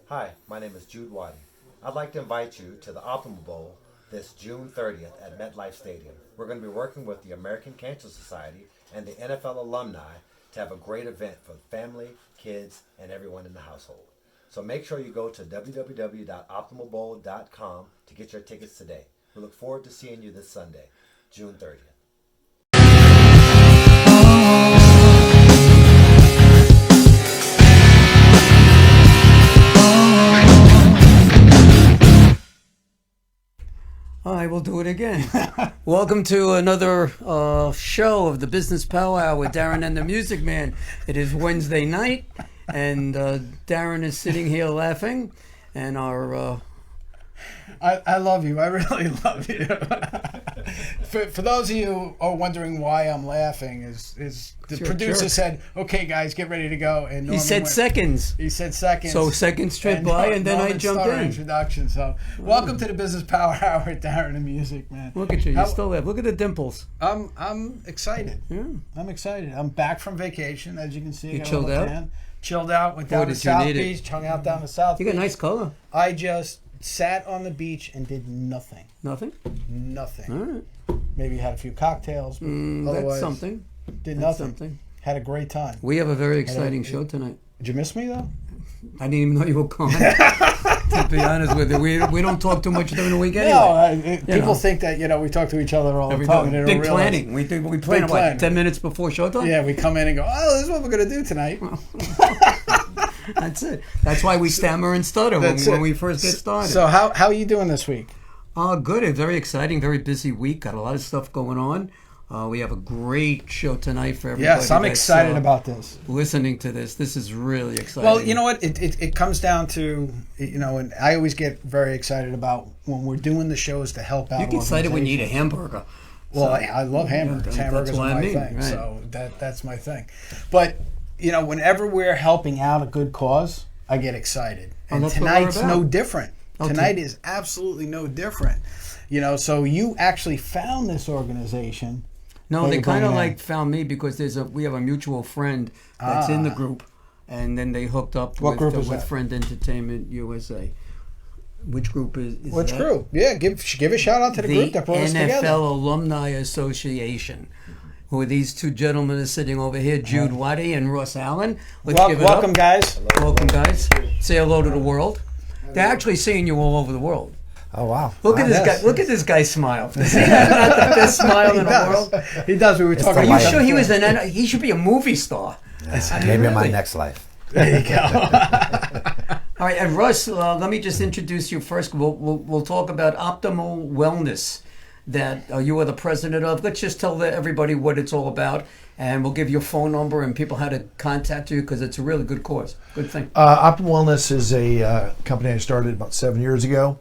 Hi, my name is Jude Waddy. I'd like to invite you to the Optimal Bowl this June 30th at MetLife Stadium. We're going to be working with the American Cancer Society and the NFL Alumni to have a great event for family, kids, and everyone in the household. So make sure you go to www.optimalbowl.com to get your tickets today. We look forward to seeing you this Sunday, June 30th. All right, we'll do it again. Welcome to another show of the Business Power Hour with Darren and the Music Man. It is Wednesday night, and Darren is sitting here laughing, and our... I love you. I really love you. For those of you who are wondering why I'm laughing, is the producer said, "Okay, guys, get ready to go." And he said seconds. He said seconds. So seconds tripped by, and then I jumped in. Introduction. So, welcome to the Business Power Hour with Darren and Music Man. Look at you. You still there. Look at the dimples. I'm excited. Yeah. I'm excited. I'm back from vacation, as you can see. You chilled out. Chilled out. Went down to South Beach. Hung out down to South Beach. You got nice color. I just sat on the beach and did nothing. Nothing? Nothing. All right. Maybe had a few cocktails. But That's something. Did nothing. Had a great time. We have a very exciting show tonight. Did you miss me, though? I didn't even know you were coming. To be honest with you, we don't talk too much during the week anyway. No, people think that, we talk to each other all the time. Big planning. We plan what, 10 minutes before showtime? Yeah, we come in and go, this is what we're going to do tonight. That's it. That's why we stammer and stutter when we first get started. So how are you doing this week? Good. A very exciting, very busy week. Got a lot of stuff going on. We have a great show tonight for everybody. Yes, I'm excited about this. Listening to this. This is really exciting. Well, you know what? It comes down to, and I always get very excited about when we're doing the shows to help out. You get excited when you eat a hamburger. Well, I love hamburgers. Hamburgers are my thing. Right. So that's my thing. But, whenever we're helping out a good cause, I get excited. And tonight's no different. Okay. Tonight is absolutely no different. So you actually found this organization. No, they kind of found me because we have a mutual friend that's in the group, and then they hooked up with Friend Entertainment USA. Which group is Which that? group? Yeah, give a shout out to the group that brought us together. The NFL Alumni Association. Who are these two gentlemen are sitting over here, Jude Waddy and Russ Allen. Welcome, guys. Welcome, guys. Say hello to the world. They're actually seeing you all over the world. Oh, wow. Look at this guy. Look at this guy smile. Does he have not the best smile in the world? He does. We were talking Are about you sure he should be a movie star? Maybe in my next life. There you go. All right, and Russ, let me just introduce you first. We'll talk about Optimal Wellness that you are the president of. Let's just tell everybody what it's all about, and we'll give you a phone number and people how to contact you because it's a really good cause. Good thing. Optimal Wellness is a company I started about 7 years ago.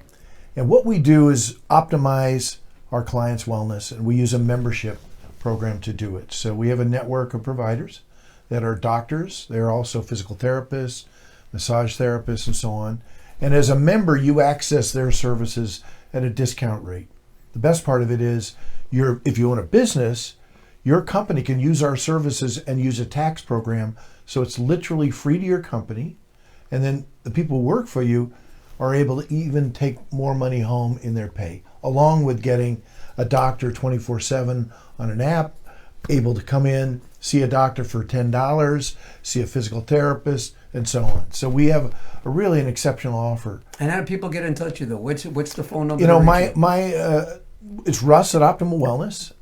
And what we do is optimize our clients' wellness, and we use a membership program to do it. So we have a network of providers that are doctors. They're also physical therapists, massage therapists, and so on. And as a member, you access their services at a discount rate. The best part of it is, if you own a business, your company can use our services and use a tax program. So it's literally free to your company. And then the people who work for you are able to even take more money home in their pay, along with getting a doctor 24/7 on an app, able to come in, see a doctor for $10, see a physical therapist, and so on. So we have really an exceptional offer. And how do people get in touch with you? What's the phone number? It's Russ at Optimal Wellness,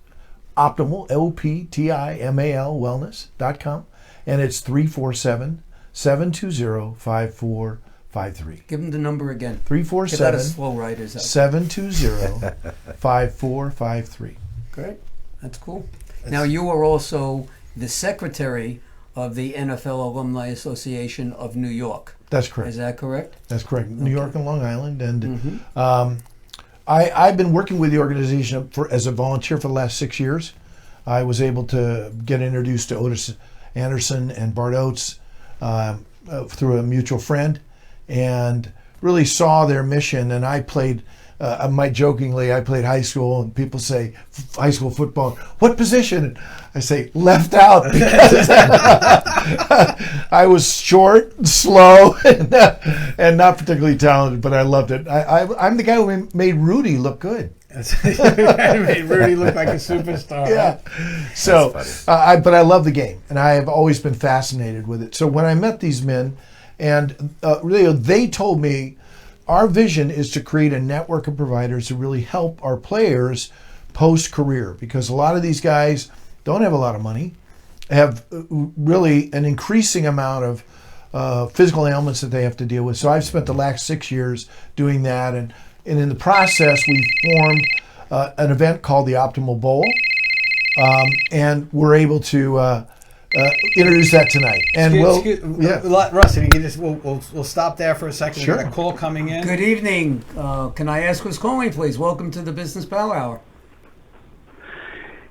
Optimal, OPTIMAL Wellness.com, and it's 347-720-5453. Give them the number again. 347-720-5453. Great. That's cool. Now, you are also the secretary of the NFL Alumni Association of New York. That's correct. Is that correct? That's correct. New York and Long Island. And I've been working with the organization as a volunteer for the last 6 years. I was able to get introduced to Otis Anderson and Bart Oates through a mutual friend, and really saw their mission. And I played I might jokingly, I played high school, and people say high school football. What position? I say left out because I was short, slow, and not particularly talented, but I loved it. I'm the guy who made Rudy look good. Made Rudy look like a superstar. Yeah. So, but I love the game, and I have always been fascinated with it. So when I met these men, and really they told me, our vision is to create a network of providers to really help our players post-career, because a lot of these guys don't have a lot of money, have really an increasing amount of physical ailments that they have to deal with. So I've spent the last 6 years doing that, and in the process, we formed an event called the Optimal Bowl, and we're able to introduce that tonight. And Rusty, we'll stop there for a second. Sure. We got a call coming in. Good evening. Can I ask who's calling, please? Welcome to the Business Power Hour.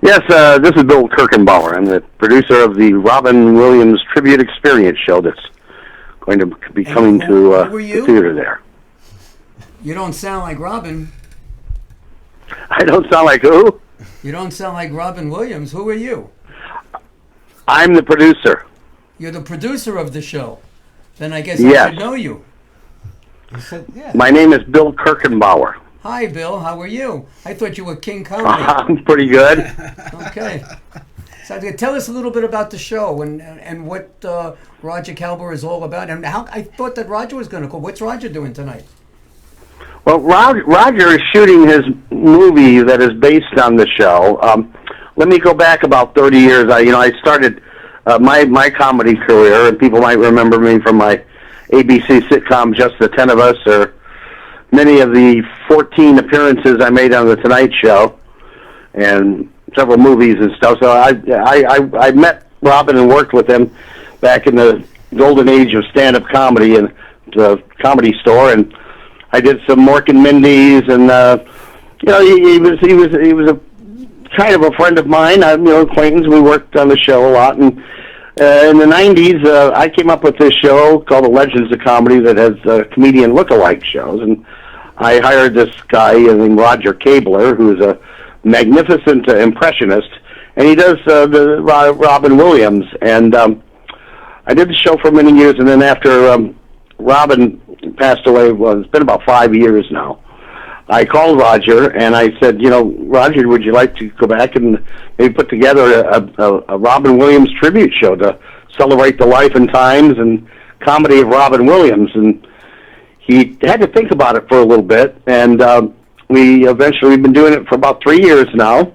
Yes, this is Bill Kirkenbauer. I'm the producer of the Robin Williams Tribute Experience show that's going to be coming to the theater there. You don't sound like Robin. I don't sound like who? You don't sound like Robin Williams. Who are you? I'm the producer. You're the producer of the show. Then I guess Yes. I should know you. He said, yeah. My name is Bill Kirkenbauer. Hi, Bill. How are you? I thought you were King Comedy. I'm pretty good. Okay. So tell us a little bit about the show and what Roger Calber is all about. And how I thought that Roger was going to call. What's Roger doing tonight? Well, Roger is shooting his movie that is based on the show. Let me go back about 30 years. I started my comedy career, and people might remember me from my ABC sitcom Just the 10 of Us, or many of the 14 appearances I made on The Tonight Show, and several movies and stuff. So I met Robin and worked with him back in the golden age of stand-up comedy in the Comedy Store, and I did some Mork and Mindy's, and he was a kind of a friend of mine, acquaintance. We worked on the show a lot, and in the 90s, I came up with this show called The Legends of Comedy that has comedian look-alike shows, and I hired this guy named Roger Cabler, who's a magnificent impressionist, and he does the Robin Williams, and I did the show for many years, and then after Robin passed away, well, it's been about 5 years now, I called Roger, and I said, Roger, would you like to go back and maybe put together a Robin Williams tribute show to celebrate the life and times and comedy of Robin Williams? And he had to think about it for a little bit, and we've been doing it for about 3 years now,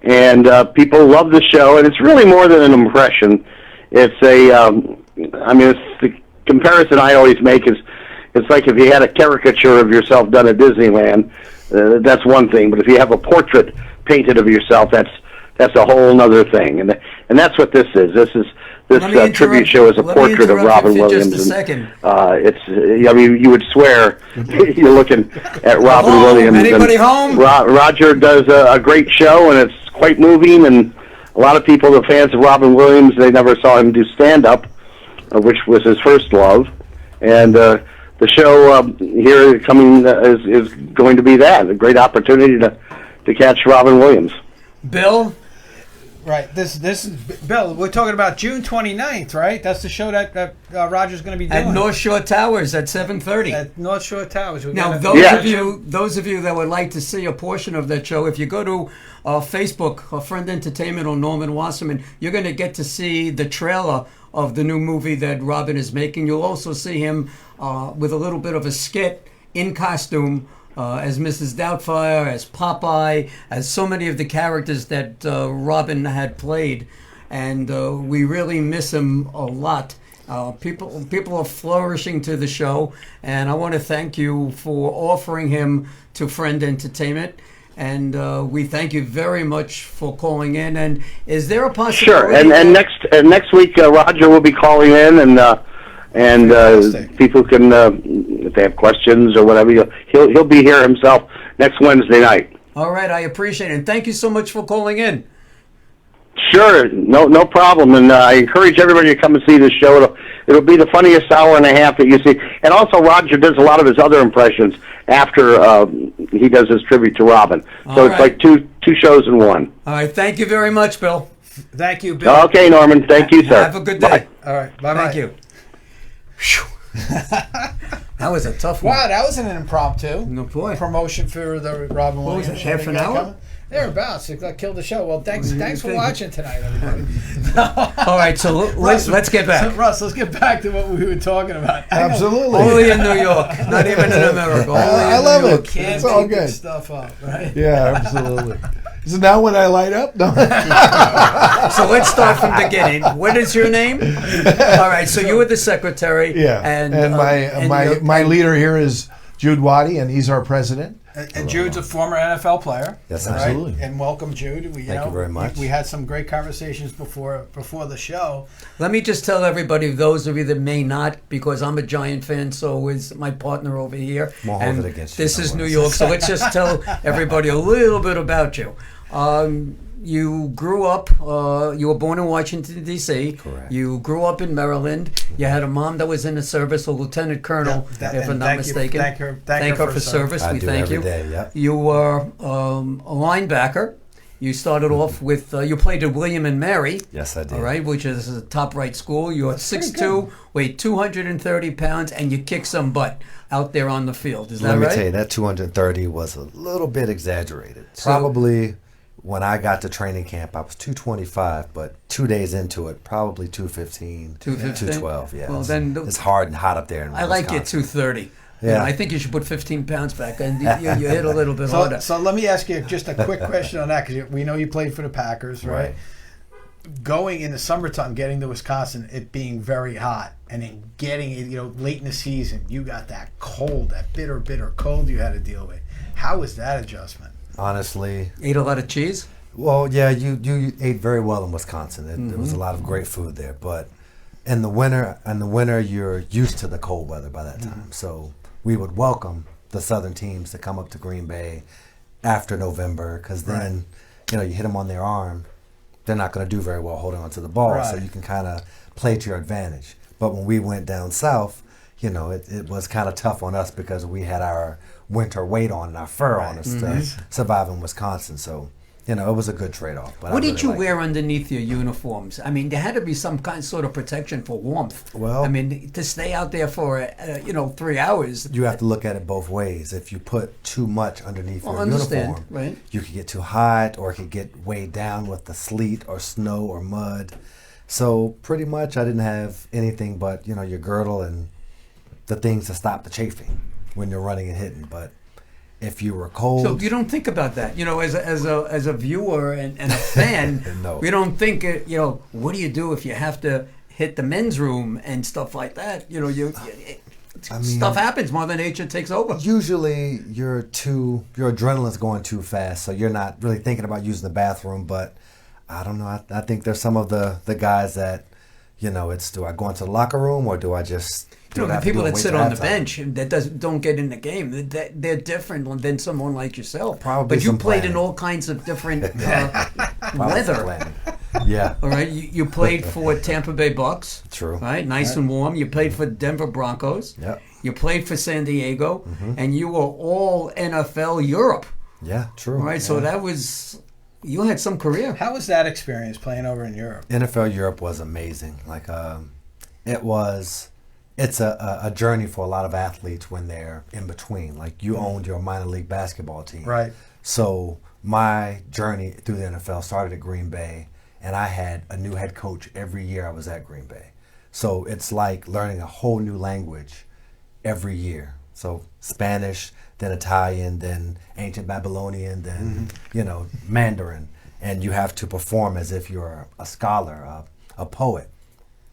and people love the show, and it's really more than an impression. It's it's the comparison I always make is, it's like if you had a caricature of yourself done at Disneyland, that's one thing. But if you have a portrait painted of yourself, that's a whole other thing. And that's what this is. This tribute show is a portrait of Robin Williams. Just a second. You would swear you're looking at Robin Williams. Anybody home? Roger does a great show, and it's quite moving. And a lot of people, the fans of Robin Williams, they never saw him do stand-up, which was his first love. And the show here coming is going to be that, a great opportunity to catch Robin Williams. Bill? Right. This is Bill. We're talking about June 29th, right? That's the show that Roger's going to be doing At North Shore Towers at 7:30. At North Shore Towers. Now, those of you that would like to see a portion of that show, if you go to Facebook, Friend Entertainment or Norman Wasserman, you're going to get to see the trailer of the new movie that Robin is making. You'll also see him with a little bit of a skit in costume as Mrs. Doubtfire, as Popeye, as so many of the characters that Robin had played. And we really miss him a lot. People are flourishing to the show, and I want to thank you for offering him to Friend Entertainment. And we thank you very much for calling in. And is there a possibility? Sure. And next week, Roger will be calling in, and people can, if they have questions or whatever, he'll be here himself next Wednesday night. All right, I appreciate it. And thank you so much for calling in. Sure, no problem. And I encourage everybody to come and see the show. It'll be the funniest hour and a half that you see. And also, Roger does a lot of his other impressions after he does his tribute to Robin. So it's like two shows in one. All right. Thank you very much, Bill. Thank you, Bill. Okay, Norman. Thank you, sir. Have a good day. Bye. All right. Bye-bye. Thank you. That was a tough one. Wow, that was an impromptu No boy. promotion for the Robin What was Williams. it, half an hour? Thereabouts. It killed the show. Well, thanks for watching tonight, everybody. All right, so let's get back. So, Russ, let's get back to what we were talking about. Absolutely. Only in New York, not even in America. Only I in love New it. York. Can't It's all make this good. stuff up, right? Yeah, absolutely. Is it now when I light up? No. So let's start from the beginning. What is your name? All right, so you were the secretary. Yeah. And My leader here is Jude Waddy, and he's our president. And Jude's a former NFL player. Yes, right? absolutely. And welcome, Jude. Thank you very much. We had some great conversations before the show. Let me just tell everybody, those of you that may not, because I'm a Giant fan, so is my partner over here. Won't hold it against you, This don't is worry. New York, so let's just tell everybody a little bit about you. You grew up, you were born in Washington, D.C. Correct. You grew up in Maryland. You had a mom that was in the service, a lieutenant colonel, if I'm not mistaken. Thank her for service. I We do thank every you. day, yep. You were a linebacker. You started off with, you played at William and Mary. Yes, I did. All right, which is a top right school. You're 6'2", weighed 230 pounds, and you kick some butt out there on the field. Is that Let me right? tell you, that 230 was a little bit exaggerated. So- Probably when I got to training camp, I was 225, but 2 days into it, probably 215, 212. Yeah, Well, it's, then it's hard and hot up there in I like you at Wisconsin. 230. Yeah. You know, I think you should put 15 pounds back, and you hit a little bit harder. So let me ask you just a quick question on that, because we know you played for the Packers, right? Going in the summertime, getting to Wisconsin, it being very hot, and then getting it, late in the season, you got that cold, that bitter, bitter cold you had to deal with. How was that adjustment? Honestly, Ate a lot of cheese? well, yeah, you ate very well in Wisconsin. There was a lot of great food there, but in the winter, you're used to the cold weather by that time. So we would welcome the Southern teams to come up to Green Bay after November, because then, you hit them on their arm. They're not going to do very well holding onto the ball, so Right. you can kind of play to your advantage. But when we went down south, it was kind of tough on us because we had our winter weight on and our fur on us to survive in Wisconsin. So, it was a good trade-off. But What did you wear underneath your uniforms? I mean, there had to be some sort of protection for warmth. Well- I mean, to stay out there for 3 hours. You have to look at it both ways. If you put too much underneath your understand, uniform, right? you could get too hot, or it could get weighed down with the sleet or snow or mud. So pretty much I didn't have anything but, your girdle and the things to stop the chafing when you're running and hitting. But if you were cold... So you don't think about that, as a viewer and a fan. No. We don't think, what do you do if you have to hit the men's room and stuff like that? Stuff happens. Mother Nature takes over. Usually your adrenaline's going too fast, so you're not really thinking about using the bathroom. But I don't know. I think there's some of the guys that, it's, do I go into the locker room or do I just... The people that sit on the bench and that don't get in the game, they're different than someone like yourself. Probably but you some played planning. in all kinds of different Probably weather. planning. Yeah. All right, you played for Tampa Bay Bucks. True. Right, nice and warm. You played for Denver Broncos. Yep. You played for San Diego, and you were all NFL Europe. Yeah, true. All right, so that was, you had some career. How was that experience playing over in Europe? NFL Europe was amazing. It's a journey for a lot of athletes when they're in between. Like, you owned your minor league basketball team. Right. So my journey through the NFL started at Green Bay, and I had a new head coach every year I was at Green Bay. So it's like learning a whole new language every year. So Spanish, then Italian, then ancient Babylonian, then, Mandarin. And you have to perform as if you're a scholar, a poet,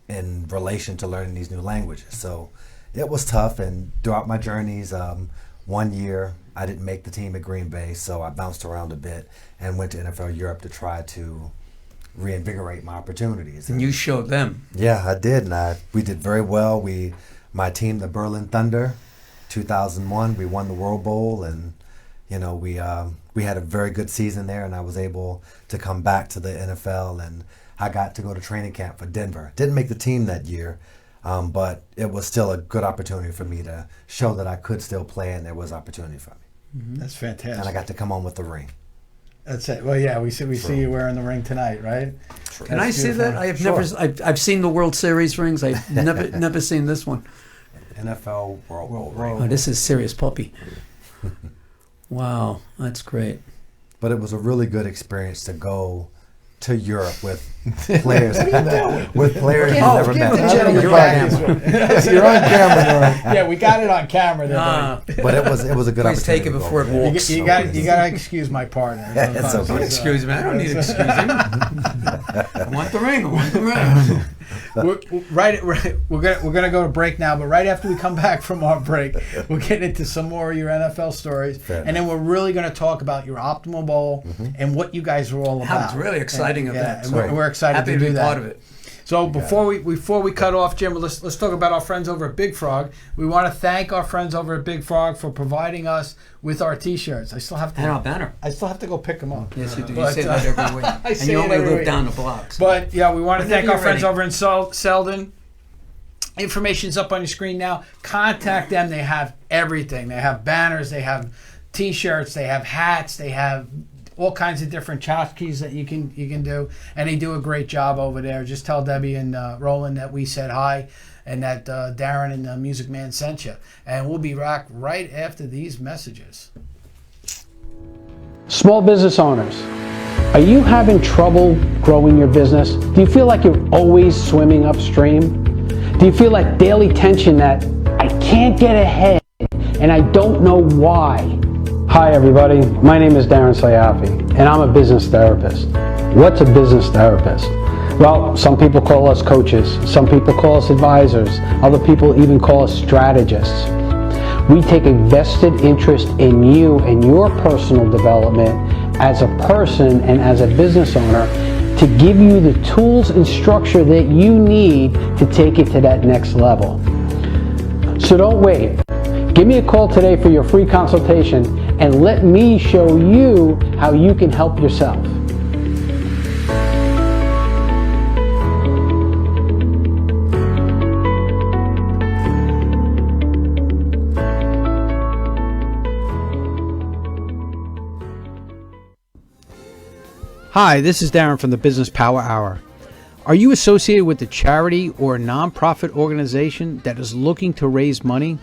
in relation to learning these new languages. So it was tough, and throughout my journeys, 1 year I didn't make the team at Green Bay, so I bounced around a bit and went to NFL Europe to try to reinvigorate my opportunities. And you showed them. Yeah, I did, and we did very well. My team, the Berlin Thunder, 2001, we won the World Bowl, and we had a very good season there, and I was able to come back to the NFL, and I got to go to training camp for Denver. Didn't make the team that year. But it was still a good opportunity for me to show that I could still play, and there was opportunity for me. That's fantastic. And I got to come home with the ring. That's it. Well, yeah, we see you wearing the ring tonight, right? Can I see that? I have never. I've seen the World Series rings. I've never seen this one. NFL World Bowl. Oh, this is serious puppy. Wow, that's great. But it was a really good experience to go to Europe with players you've never met. You're on camera. Yeah, we got it on camera there. But it was a good Please opportunity. take it before it walks. You got to excuse my partner. It's okay. Don't excuse me. I don't need excusing. I want the ring. We're gonna go to break now, but right after we come back from our break, we'll get into some more of your NFL stories, and then we're really gonna talk about your Optimal Bowl and what you guys are all about. It's really exciting event. And we're excited Happy to do be that. part of it. So before we cut off, Jim, let's talk about our friends over at Big Frog. We want to thank our friends over at Big Frog for providing us with our T-shirts. I still have to. And our banner. I still have to go pick them up. Yes, you do. But, you say that every week. And you only live down the block. So. But yeah, we want to thank our friends ready. over in Selden. Information's up on your screen now. Contact them. They have everything. They have banners. They have T-shirts. They have hats. They have all kinds of different tchotchkes that you can do, and they do a great job over there. Just tell Debbie and Roland that we said hi, and that Darren and the Music Man sent you. And we'll be back right after these messages. Small business owners, are you having trouble growing your business? Do you feel like you're always swimming upstream? Do you feel like daily tension that I can't get ahead and I don't know why? Hi everybody, my name is Darren Sayafi and I'm a business therapist. What's a business therapist? Well, some people call us coaches, some people call us advisors, other people even call us strategists. We take a vested interest in you and your personal development as a person and as a business owner to give you the tools and structure that you need to take it to that next level. So don't wait. Give me a call today for your free consultation and let me show you how you can help yourself. Hi, this is Darren from the Business Power Hour. Are you associated with a charity or a nonprofit organization that is looking to raise money,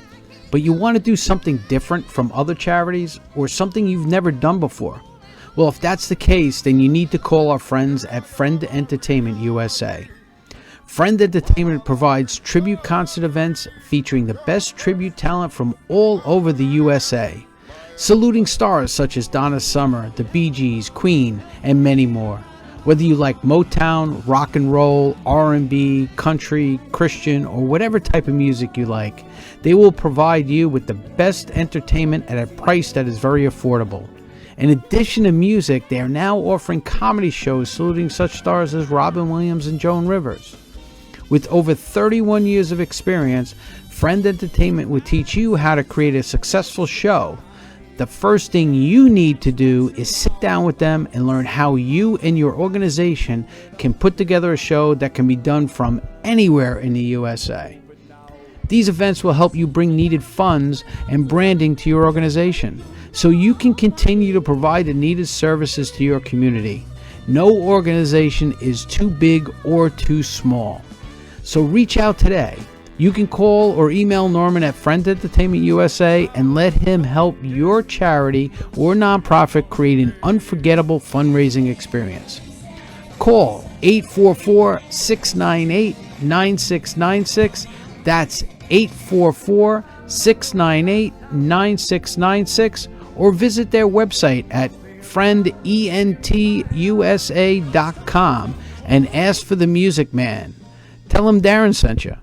but you want to do something different from other charities or something you've never done before? Well, if that's the case, then you need to call our friends at Friend Entertainment USA. Friend Entertainment provides tribute concert events featuring the best tribute talent from all over the USA, saluting stars such as Donna Summer, the Bee Gees, Queen, and many more. Whether you like Motown, rock and roll, R&B, country, Christian, or whatever type of music you like, they will provide you with the best entertainment at a price that is very affordable. In addition to music, they are now offering comedy shows saluting such stars as Robin Williams and Joan Rivers. With over 31 years of experience, Friend Entertainment will teach you how to create a successful show. The first thing you need to do is sit down with them and learn how you and your organization can put together a show that can be done from anywhere in the USA. These events will help you bring needed funds and branding to your organization so you can continue to provide the needed services to your community. No organization is too big or too small. So reach out today. You can call or email Norman at Friend Entertainment USA and let him help your charity or nonprofit create an unforgettable fundraising experience. Call 844-698-9696. That's 844-698-9696, or visit their website at friendentusa.com and ask for the Music Man. Tell him Darren sent you.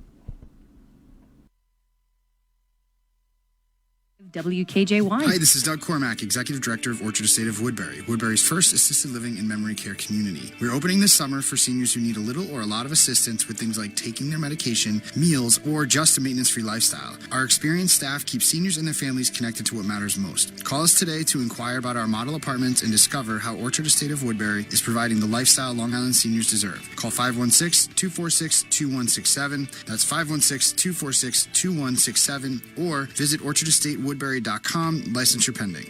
WKJY. Hi, this is Doug Cormack, Executive Director of Orchard Estate of Woodbury, Woodbury's first assisted living and memory care community. We're opening this summer for seniors who need a little or a lot of assistance with things like taking their medication, meals, or just a maintenance-free lifestyle. Our experienced staff keeps seniors and their families connected to what matters most. Call us today to inquire about our model apartments and discover how Orchard Estate of Woodbury is providing the lifestyle Long Island seniors deserve. Call 516-246-2167. That's 516-246-2167, or visit orchardestatewoodbury.com. Licensure pending.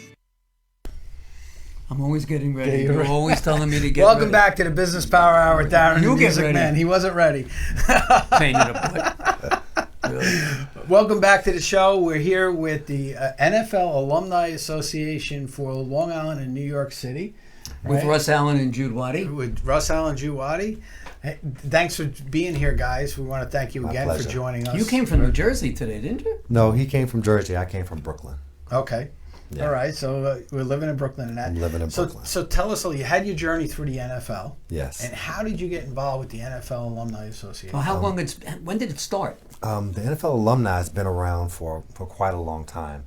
I'm always getting ready. Yeah, you're You're right. always telling me to get Welcome ready. back to the Business Power Hour, Darren. You the get Music ready. Man. He wasn't ready. Pain in the butt. Really. Welcome back to the show. We're here with the NFL Alumni Association for Long Island and New York City. With right? Russ Allen and Jude Waddy. With Russ Allen, Jude Waddy. Hey, thanks for being here, guys. We want to thank you My again pleasure. for joining us. You came from New Jersey today, didn't you? No, he came from Jersey. I came from Brooklyn. Okay. Yeah. All right. So we're living in Brooklyn and that. I'm living in Brooklyn. So tell us, you had your journey through the NFL. Yes. And how did you get involved with the NFL Alumni Association? Well, when did it start? The NFL Alumni has been around for quite a long time.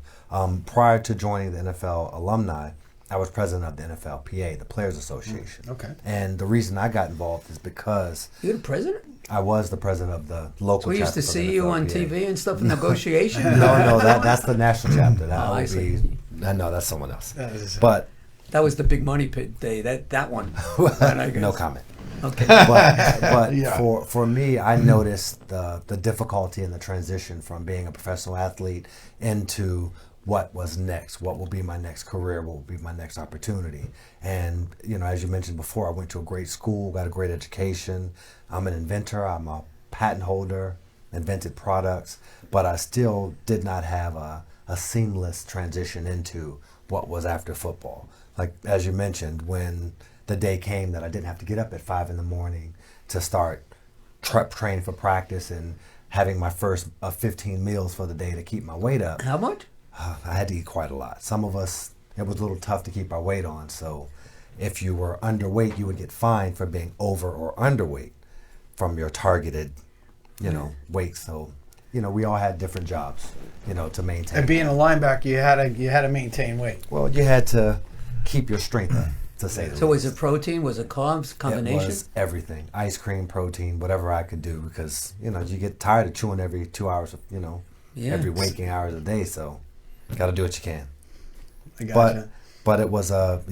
Prior to joining the NFL Alumni, I was president of the NFLPA, the Players Association. Okay. And the reason I got involved is because You're the president? I was the president of the local So we used to chapter for the see you on NFLPA. TV and stuff in negotiation? No, that's the national chapter. That Oh, I would see. be. No, that's someone else. That is- But That was the big money pit day, that one. I guess. no comment. Okay. But Yeah. for me, I noticed the difficulty in the transition from being a professional athlete into what was next, what will be my next career, what will be my next opportunity. And, as you mentioned before, I went to a great school, got a great education. I'm an inventor, I'm a patent holder, invented products, but I still did not have a seamless transition into what was after football. Like, as you mentioned, when the day came that I didn't have to get up at 5 in the morning to start training for practice and having my first 15 meals for the day to keep my weight up. How much? I had to eat quite a lot. Some of us, it was a little tough to keep our weight on. So if you were underweight, you would get fined for being over or underweight from your targeted, weight. So, we all had different jobs, to maintain. And being a linebacker, you had to maintain weight. Well, you had to keep your strength up, to say the So was least. it protein? Was it carbs? Combination? It was everything. Ice cream, protein, whatever I could do, because, you get tired of chewing every 2 hours, Yeah. every waking hours a day. So you got to do what you can. I gotcha. But it was a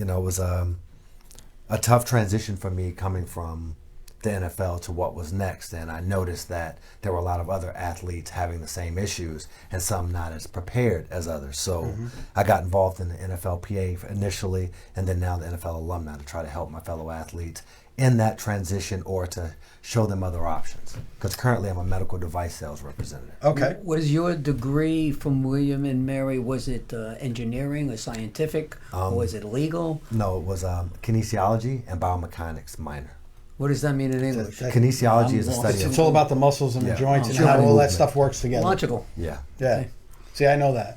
tough transition for me coming from the NFL to what was next, and I noticed that there were a lot of other athletes having the same issues and some not as prepared as others. So I got involved in the NFLPA initially, and then now the NFL Alumni to try to help my fellow athletes in that transition or to show them other options. Because currently I'm a medical device sales representative. Okay. Was your degree from William and Mary, was it engineering or scientific, or was it legal? No, it was kinesiology and biomechanics minor. What does that mean in English? Kinesiology is a study It's of all about the muscles and the Yeah. joints and Sure. how all that Movement. stuff works together. Logical. yeah. Yeah. See, I know that.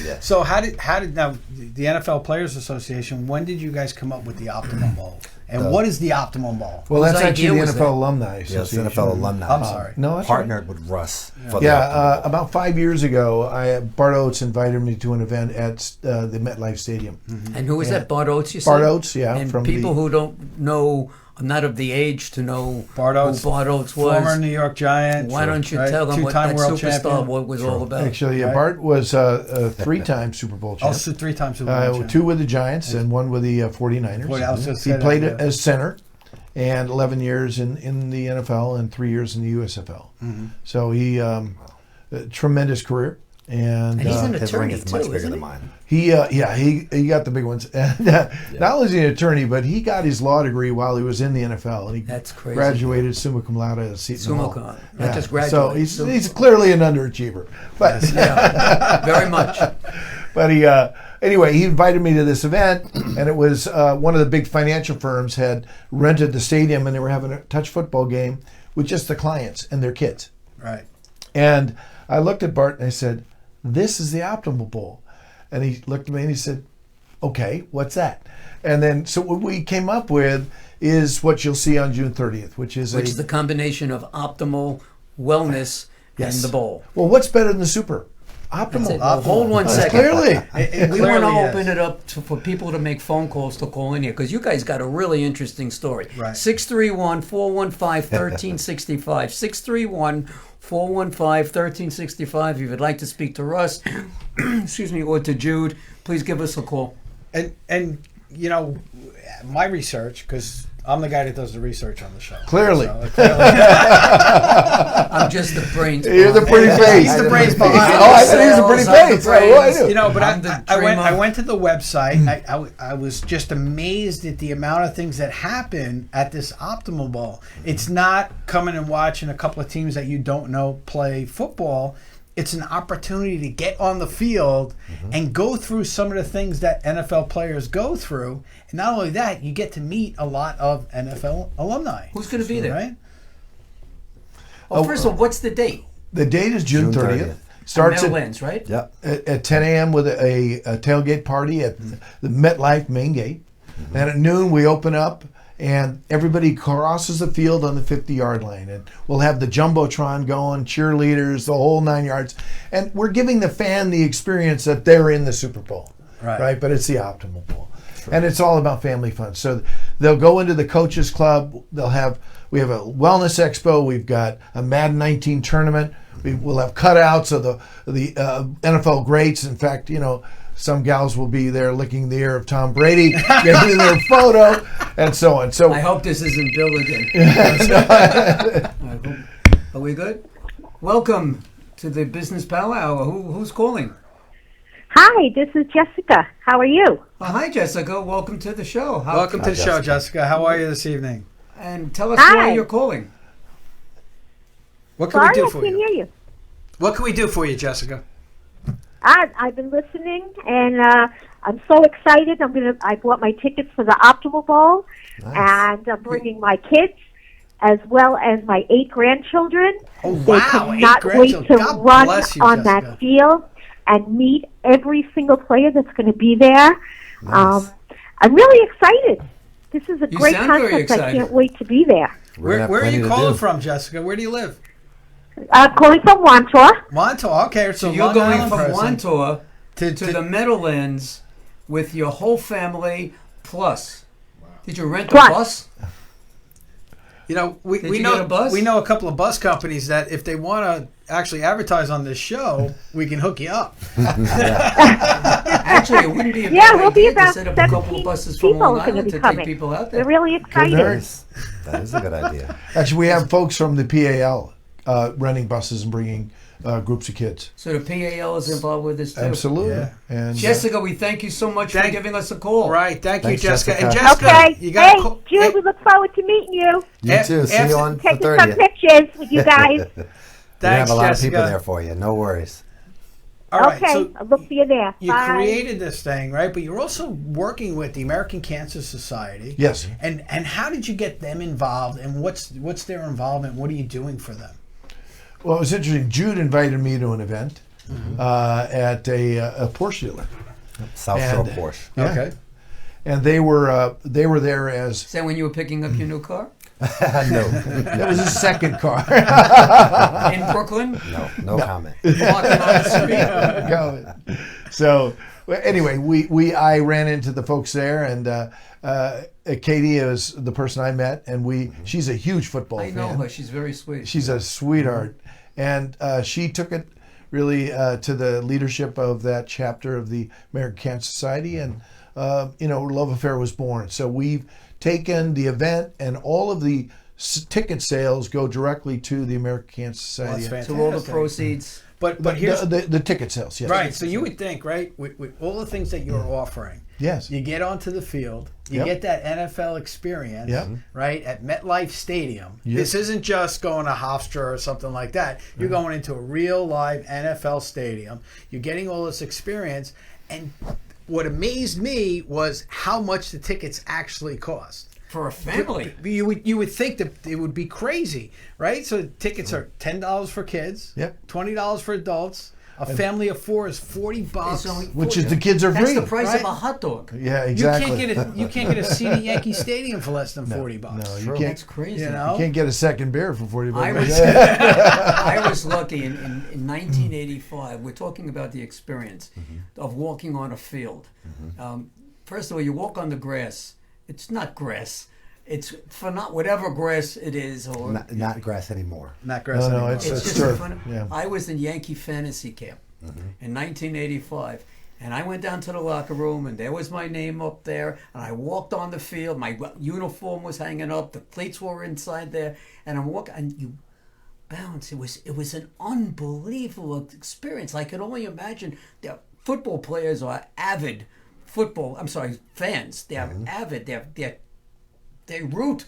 Yeah. So how did now the NFL Players Association? When did you guys come up with the Optimum Bowl? And what is the Optimum Bowl? Well, Whose that's idea actually the was NFL that? Alumni Yes, Association. NFL Alumni. I'm sorry. No, that's right. Partnered with Russ. For the Yeah, Optimum Bowl. about 5 years ago, Bart Oates invited me to an event at the MetLife Stadium. And who was Yeah. that? Bart Oates, you said? Bart Oates, yeah, And from people the- who don't know, I'm not of the age to know Bart Oates, who Bart Oates was. former New York Giant. Why don't you right? tell them what Two-time that world superstar champion. what was all about? Actually, Right. Bart was a three-time Super Bowl champ. Also 3 times Super Bowl champion. 2 with the Giants and 1 with the 49ers. Boy, I was just He saying played that, yeah. as center and 11 years in the NFL and 3 years in the USFL. So he a tremendous career. And And he's an His ring attorney is much too, bigger isn't than he? mine. he got the big ones. And not only is he an attorney, but he got his law degree while he was in the NFL. And he That's crazy. graduated summa cum laude at Seton Summa Hall. cum laude. Not just graduate. So he's clearly an underachiever. But Yeah, very much. But anyway, he invited me to this event, and it was one of the big financial firms had rented the stadium, and they were having a touch football game with just the clients and their kids. Right. And I looked at Bart and I said, "This is the Optimal Bowl." And he looked at me and he said, "Okay, what's that?" And then so what we came up with is what you'll see on June 30th, which is Which is the combination of optimal wellness Yes. and the bowl. Well, what's better than the Super? That's it. Optimal. Well, hold one second. Clearly. We want to Clearly, yes. open it up for people to make phone calls to call in here because you guys got a really interesting story. Right. 631-415-1365. 631-415-1365. If you'd like to speak to Russ, excuse me, or to Jude, please give us a call. And you know, my research, because I'm the guy that does the research on the show. Clearly. So, I'm just the brains. You're the pretty face. He's the brains behind it. Oh, I said he's the pretty face. What do I do? You know, but I'm the I dreamer. went to the website. I was just amazed at the amount of things that happen at this Optimal Bowl. It's not coming and watching a couple of teams that you don't know play football. It's an opportunity to get on the field and go through some of the things that NFL players go through. And not only that, you get to meet a lot of NFL alumni. Who's going to be there? Right? Well, first of all, what's the date? The date is June 30th. Starts Starts at at, Meadowlands, right? Yep. at 10 a.m. with a tailgate party at the MetLife main gate. And at noon, we open up, and everybody crosses the field on the 50-yard line. And we'll have the Jumbotron going, cheerleaders, the whole 9 yards. And we're giving the fan the experience that they're in the Super Bowl. Right? But it's the Optimal Bowl. And it's all about family fun. So they'll go into the coaches club. We have a wellness expo. We've got a Madden 19 tournament. We'll have cutouts of the NFL greats. In fact, you know, some gals will be there licking the ear of Tom Brady, getting their photo, and so on. So I hope this isn't Bill again. Are we good? Welcome to the Business Power Hour. Who's calling? Hi, this is Jessica. How are you? Hi, Jessica. Welcome to the show. Welcome to the show, Jessica. How are you this evening? And tell us Hi. why you're calling. What can Sorry, we do I for can't you? hear you. What can we do for you, Jessica? I've been listening, and I'm so excited. I bought my tickets for the Optimal Bowl, and I'm bringing my kids as well as my 8 grandchildren. Oh, They wow, 8 cannot wait grandchildren. to God run bless you, on Jessica. that field and meet every single player that's going to be there. I'm really excited. This is a You great sound very concept. I excited. can't wait to be there. Where are you calling from, Jessica? Where do you live? Calling from Wantor. Montauk. Okay, So so you're Long going Island from person. Wantor to to the Meadowlands with your whole family plus. Did you rent a Plus. bus? You know, we you know get a bus? we know a couple of bus companies that if they want to actually advertise on this show, we can hook you up. Actually, it wouldn't be a Yeah, bad we'll be idea to about set up a couple 17 of buses from people Long are going to Island be to coming. take people out We're there. really excited. That is a good idea. actually, we have folks from the PAL renting buses and bringing groups of kids. So the PAL is involved with this too. Absolutely. Yeah. And Jessica, we thank you so much for Thank- giving us a call. Right. Thank you, Thanks, Jessica. Jessica. And Jessica, Okay. you got Hey, Jude, we look forward to meeting you. You too. See after- you on the Taking some 30th. pictures with you guys. We Thanks, have a lot Jessica. of people there for you. No worries. All right. Okay, So I'll look for you there. you Bye. created this thing, right? But you're also working with the American Cancer Society. yes, And how did you get them involved? And what's their involvement? What are you doing for them? well, it was interesting. Jude invited me to an event at a Porsche dealer. South Shore And- Porsche. Yeah. Okay. And they were there as Is that when you were picking up your new car No, that was his second car. in Brooklyn? no comment. Walking on the street? Go. So well, anyway, I ran into the folks there, and Katie is the person I met, and she's a huge football I fan. know her. She's very sweet. She's a sweetheart, and she took it really to the leadership of that chapter of the American Cancer Society, and Love Affair was born. So we've taken the event, and all of the ticket sales go directly to the American Cancer Society. That's To all the fantastic. proceeds. But here's the ticket sales, yes. right. So you would think, right, with all the things that you're offering, Yes. you get onto the field, you Yep. get that NFL experience, Yep. right, at MetLife Stadium. Yep. This isn't just going to Hofstra or something like that. You're going into a real live NFL stadium. You're getting all this experience, and what amazed me was how much the tickets actually cost. For a family. You would think that it would be crazy, right? So tickets are $10 for kids, Yep. $20 for adults, A family of 4 is $40, which is the kids are free. That's the price right? of a hot dog. Yeah, exactly. You can't get a seat at Yankee Stadium for less than $40. No, you That's can't. crazy. You know? You can't get a second beer for $40. I was lucky in 1985. We're talking about the experience of walking on a field. First of all, you walk on the grass. It's not grass. It's for not whatever grass it is, or Not grass anymore. Not grass No, anymore. it's just turf. fun. Yeah. I was in Yankee fantasy camp in 1985, and I went down to the locker room, and there was my name up there, and I walked on the field. My uniform was hanging up, the plates were inside there, and I'm walking, and you bounce. It was an unbelievable experience. I could only imagine. The football players are avid fans. They're avid. They root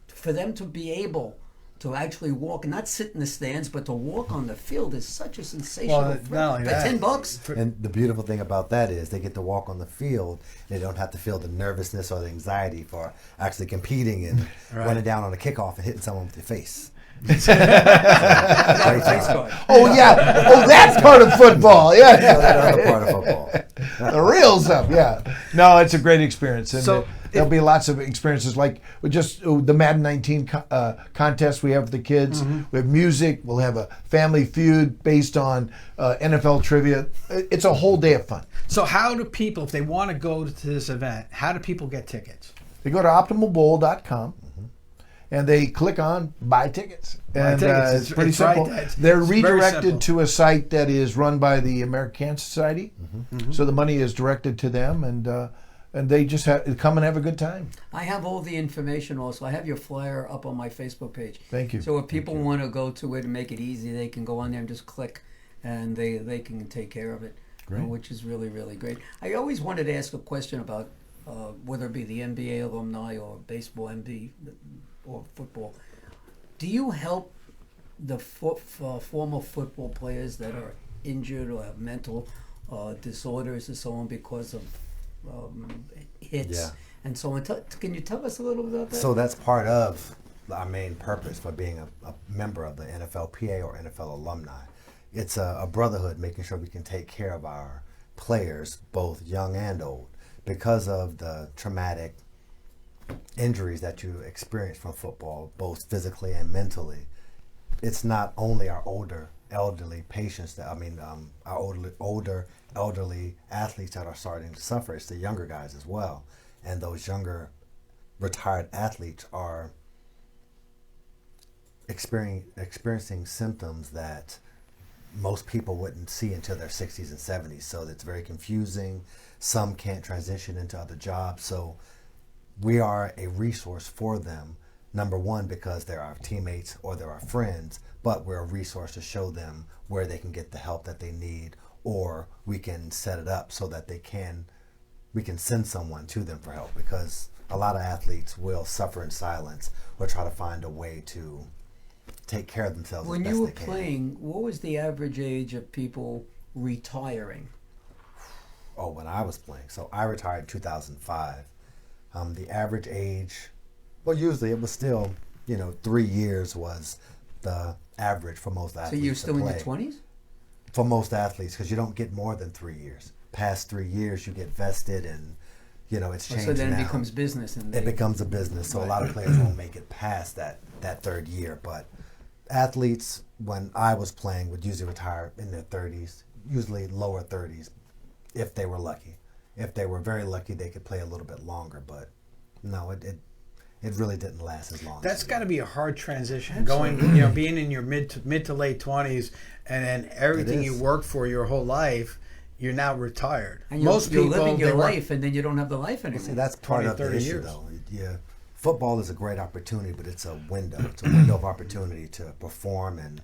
for them to be able to actually walk and not sit in the stands, but to walk on the field is such a sensational. Well, not only for that, $10. And the beautiful thing about that is they get to walk on the field. They don't have to feel the nervousness or the anxiety for actually competing and running down on a kickoff and hitting someone with your face. Face guard. Oh yeah. Oh, that's part of football. Yeah. That's another part of football. The real stuff. Yeah. No, it's a great experience, and So, there'll be lots of experiences like with just the Madden 19 contest we have for the kids. We have music. We'll have a family feud based on NFL trivia. It's a whole day of fun. So how do people, if they want to go to this event, how do people get tickets? They go to optimalbowl.com. And they click on buy tickets. And tickets. it's pretty It's right. simple. It's They're very redirected simple. to a site that is run by the American Cancer Society. So the money is directed to them, and they just come and have a good time. I have all the information also. I have your flyer up on my Facebook page. Thank you. So if people want to go to it and make it easy, they can go on there and just click, and they can take care of it, which is really, really great. I always wanted to ask a question about whether it be the NBA alumni or baseball, MB, or football. Do you help the former football players that are injured or have mental disorders and so on because of hits and so on? Can you tell us a little bit about that? So that's part of our main purpose for being a member of the NFLPA or NFL alumni. It's a brotherhood, making sure we can take care of our players, both young and old, because of the traumatic injuries that you experience from football, both physically and mentally. It's not only our older elderly patients our older elderly athletes that are starting to suffer. It's the younger guys as well, and those younger retired athletes are experiencing symptoms that most people wouldn't see until their 60s and 70s. So it's very confusing. Some can't transition into other jobs. So we are a resource for them, number one, because they're our teammates or they're our friends, but we're a resource to show them where they can get the help that they need, or we can set it up so that we can send someone to them for help, because a lot of athletes will suffer in silence or try to find a way to take care of themselves When as best you were they can. playing, what was the average age of people retiring? Oh, when I was playing. So I retired in 2005. The average age, well, usually it was still, 3 years was the average for most So athletes. you're still to in your play. 20s? For most athletes, because you don't get more than 3 years. Past 3 years, you get vested, and it's changed. So then now. it becomes business. And It becomes a business, so a lot of players won't make it past that third year. But athletes, when I was playing, would usually retire in their 30s, usually lower 30s, if they were lucky. If they were very lucky, they could play a little bit longer. But no, it really didn't last as long. That's as got to be a hard transition. Going, being in your mid to late 20s, and then everything you worked for your whole life, you're now retired. And Most you're people, living your they work- life, and then you don't have the life anymore. See, that's part 20, of the 30 issue, years. though. Yeah, football is a great opportunity, but it's a window. It's a window of opportunity to perform and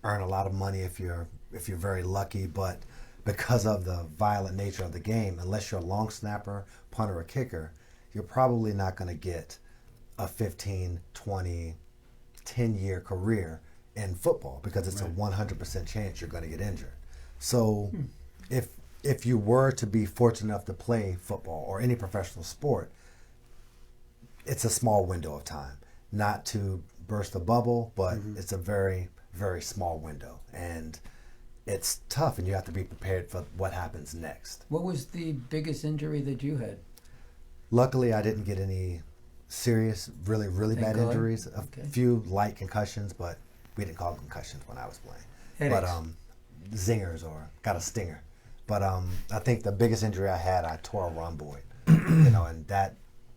earn a lot of money if you're very lucky. But because of the violent nature of the game, unless you're a long snapper, punter, or kicker, you're probably not going to get a 15, 20, 10-year career in football, because it's a 100% chance you're going to get injured. So if you were to be fortunate enough to play football or any professional sport, it's a small window of time. Not to burst a bubble, but it's a very, very small window. And it's tough, and you have to be prepared for what happens next. What was the biggest injury that you had? Luckily, I didn't get any serious, really, really Thank bad God. injuries. A Okay. few light concussions, but we didn't call them concussions when I was playing. Headaches. But zingers or got a stinger. But I think the biggest injury I had, I tore a rhomboid, and that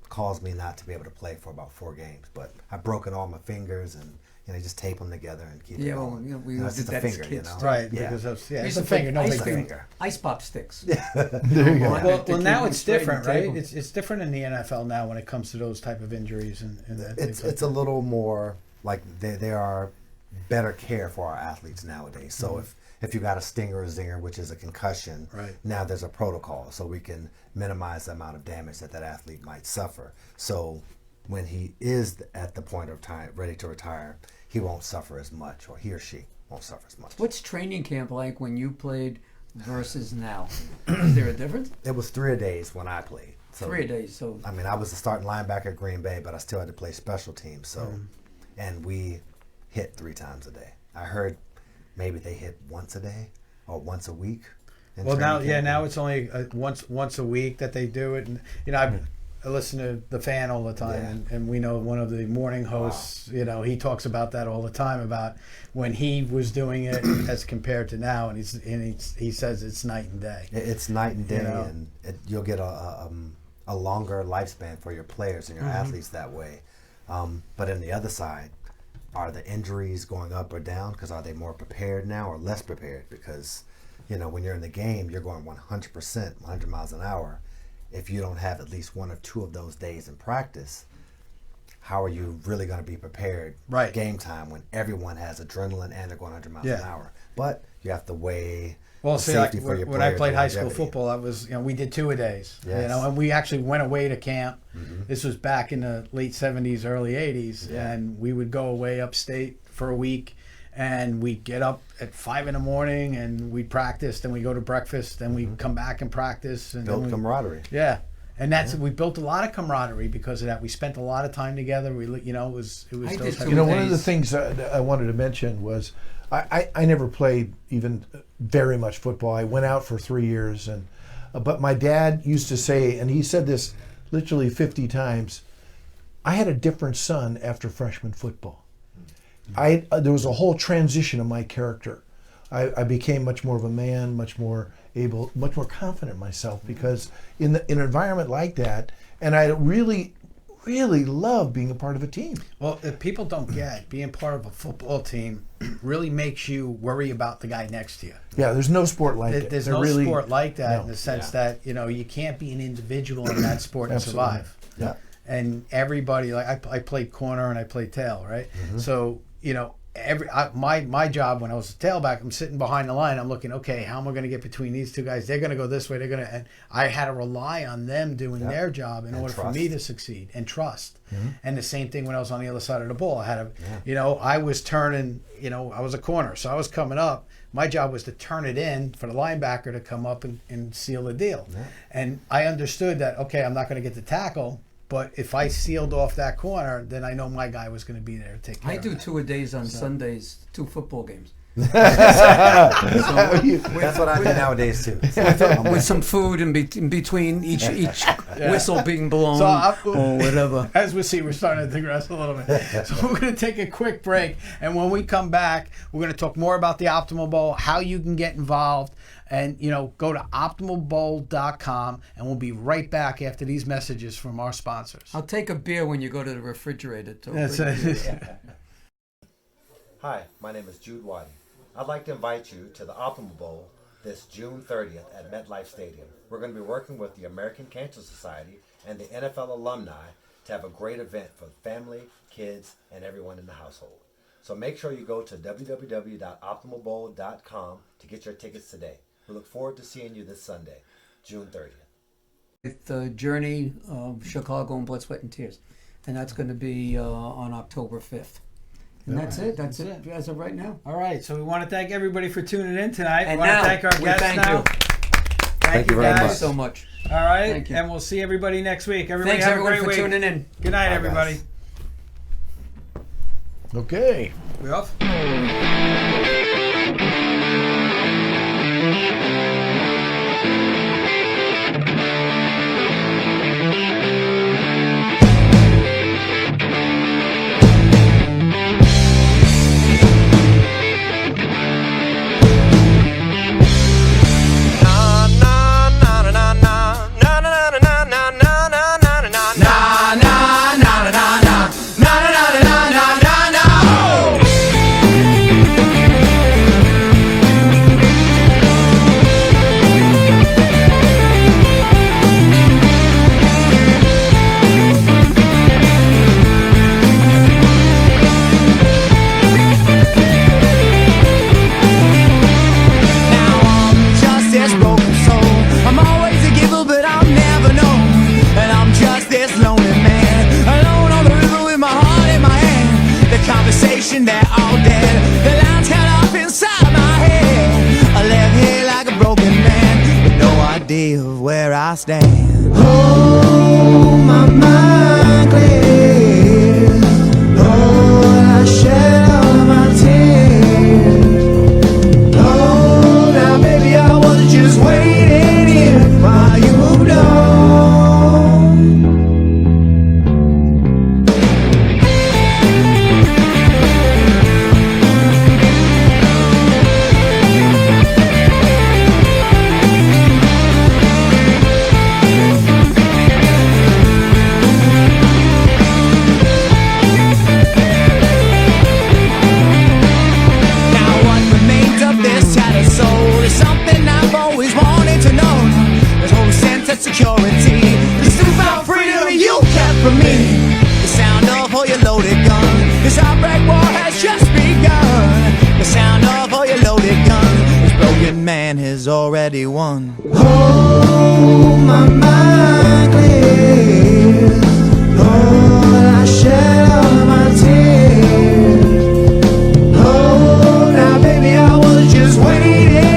caused me not to be able to play for about 4 games. But I've broken all my fingers and just tape them together and keep it Well, going. we It's did just a that as finger, kids, too. Right, Yeah. because of, We it's used a to play finger, no ice big cream. deal. Ice pop sticks. There you go. Well, To now keep it's them straight different, and right? table. It's different in the NFL now when it comes to those type of injuries and that. It's a little more like there are better care for our athletes nowadays. So if you got a stinger or zinger, which is a concussion, Right. now there's a protocol so we can minimize the amount of damage that athlete might suffer. So when he is at the point of time ready to retire, he won't suffer as much, or he or she won't suffer as much. What's training camp like when you played versus now? Is there a difference? It was 3-a-days when I played. So, 3 days. So I mean, I was the starting linebacker at Green Bay, but I still had to play special teams. So, and we hit 3 times a day. I heard maybe they hit once a day or once a week. in Well, now, training camp. now it's only once a week that they do it, and I listen to the Fan all the time, Yeah. and we know one of the morning hosts. He talks about that all the time about when he was doing it as compared to now, and he says it's night and day. It's night and day, know? and you'll get a longer lifespan for your players and your athletes that way. But on the other side, are the injuries going up or down? Because are they more prepared now or less prepared? Because when you're in the game, you're going 100%, 100 miles an hour. If you don't have at least 1 or 2 of those days in practice, how are you really going to be prepared Right. game time when everyone has adrenaline and they're going 100 miles an Yeah. hour? But you have to weigh Well, the see, like, safety for your when I players played and high school longevity. football, I was, we did 2-a-days, Yes. and we actually went away to camp. This was back in the late 70s, early 80s, Yeah. and we would go away upstate for a week, and we'd get up at 5 in the morning, and we'd practice, then we go to breakfast, then we'd come back and practice. And Build then camaraderie. Yeah. And we built a lot of camaraderie because of that. We spent a lot of time together. It was I those did type too. of One of the days. things I wanted to mention was I never played even very much football. I went out for 3 years, but my dad used to say, and he said this literally 50 times, I had a different son after freshman football. There was a whole transition of my character. I became much more of a man, much more able, much more confident in myself because in an environment like that, and I really love being a part of a team. Well, if people don't get being part of a football team really makes you worry about the guy next to you. Yeah, there's no sport like it. There's There no really- sport like that in no. the sense that you can't be an individual in that sport and Absolutely. survive. Yeah. And everybody, like I played corner and I played tail, right? So my job when I was a tailback, I'm sitting behind the line. I'm looking, okay, how am I going to get between these two guys? They're going to go this way. And I had to rely on them doing their job in order for me to succeed and trust. And the same thing when I was on the other side of the ball. I had I was turning. I was a corner, so I was coming up. My job was to turn it in for the linebacker to come up and seal the deal. And I understood that, okay, I'm not going to get the tackle. But if I sealed off that corner, then I know my guy was going to be there to take care I of do it. 2-a-days on Sundays, 2 football games. That's what I do nowadays too. With some food in between each whistle being blown So or whatever. As we see, we're starting to digress a little bit. So we're going to take a quick break. And when we come back, we're going to talk more about the Optimal Bowl, how you can get involved. And, go to optimalbowl.com, and we'll be right back after these messages from our sponsors. I'll take a beer when you go to the refrigerator, too. That's it. Hi, my name is Jude Waddy. I'd like to invite you to the Optimal Bowl this June 30th at MetLife Stadium. We're going to be working with the American Cancer Society and the NFL Alumni to have a great event for family, kids, and everyone in the household. So make sure you go to www.optimalbowl.com to get your tickets today. We look forward to seeing you this Sunday, June 30th. With the Journey of Chicago and Blood, Sweat, and Tears. And that's going to be on October 5th. And that's it. That's it as of right now. All right. So we want to thank everybody for tuning in tonight. And we want now, to thank our we guests thank now. you. Thank you very guys much. So much. All right. Thank you. And we'll see everybody next week. Everybody Thanks, have everyone, a great for week. tuning in. Good night, Bye, everybody. guys. Okay. We off? idea of where I stand. Oh, my mind clear. Lord, I shed all my tears. Oh, now baby, I was just waiting here while you moved on. Security, this newfound freedom you kept from me. The sound of all your loaded gun. This outbreak war has just begun. The sound of all your loaded gun. This broken man has already won. Oh, my mind clear. Lord, I shed all my tears. Oh, now baby, I was just waiting.